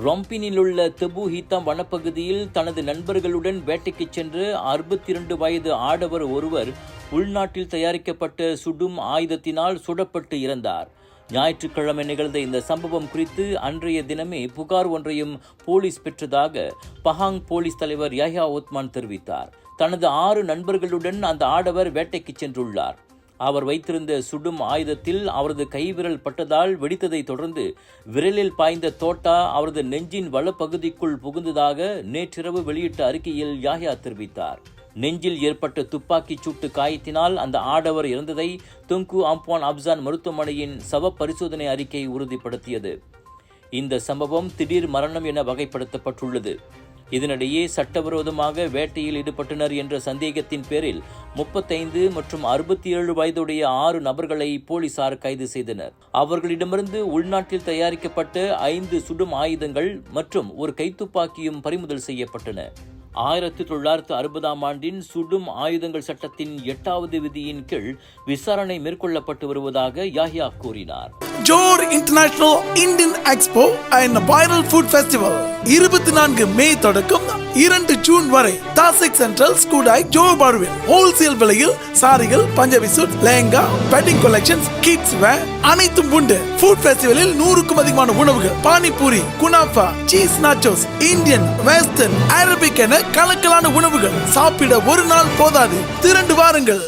ரொம்பினிலுள்ள தெபு ஹீத்தாம் வனப்பகுதியில் தனது நண்பர்களுடன் வேட்டைக்கு சென்று 62 வயது ஆடவர் ஒருவர் உள்நாட்டில் தயாரிக்கப்பட்ட சுடும் ஆயுதத்தினால் சுடப்பட்டு இறந்தார். ஞாயிற்றுக்கிழமை நிகழ்ந்த இந்த சம்பவம் குறித்து அன்றைய தினமே புகார் ஒன்றையும் போலீஸ் பெற்றதாக பஹாங் போலீஸ் தலைவர் யஹ்யா ஓத்மான் தெரிவித்தார். தனது 6 நண்பர்களுடன் அந்த ஆடவர் வேட்டைக்கு சென்றுள்ளார். அவர் வைத்திருந்த சுடும் ஆயுதத்தில் அவரது கைவிரல் பட்டதால் வெடித்ததை தொடர்ந்து விரலில் பாய்ந்த தோட்டா அவரது நெஞ்சின் வலப்பகுதிக்குள் புகுந்ததாக நேற்றிரவு வெளியிட்ட அறிக்கையில் யஹ்யா தெரிவித்தார். நெஞ்சில் ஏற்பட்ட துப்பாக்கிச் சூட்டு காயத்தினால் அந்த ஆடவர் இறந்ததை துங்கு அம்பான் அப்சான் மருத்துவமனையின் சவ பரிசோதனை அறிக்கை உறுதிப்படுத்தியது. இந்த சம்பவம் திடீர் மரணம் என வகைப்படுத்தப்பட்டுள்ளது. இதனிடையே சட்டவிரோதமாக வேட்டையில் ஈடுபட்டனர் என்ற சந்தேகத்தின் பேரில் 35 மற்றும் 67 வயதுடைய 6 நபர்களை போலீசார் கைது செய்தனர். அவர்களிடமிருந்து உள்நாட்டில் தயாரிக்கப்பட்ட 5 சுடும் ஆயுதங்கள் மற்றும் ஒரு கைத்துப்பாக்கியும் பறிமுதல் செய்யப்பட்டன. 1960ஆம் ஆண்டின் சுடும் ஆயுதங்கள் சட்டத்தின் 8வது விதியின் கீழ் விசாரணை மேற்கொள்ளப்பட்டு வருவதாக யஹ்யா கூறினார். Johor international Indian expo and viral food festival 24 May தொடக்கம் 2 ஜூன் வரை தாசிக் சென்ட்ரல் ஸ்கூடாய் ஜோர் பார்வில் ஹோல்சேல் விலையில் சாரிகள், Punjabi suit, lehenga, wedding collections, kids wear அனைத்தும் உண்டு. ஃபுட் ஃபெஸ்டிவலில் 100க்கும் அதிகமான உணவுகள், பானிபூரி, குனாஃபா, cheese nachos, Indian, western, Arabic என கலக்கலான உணவுகள். சாப்பிட ஒரு நாள் போதாது, திரண்டு வாருங்கள்.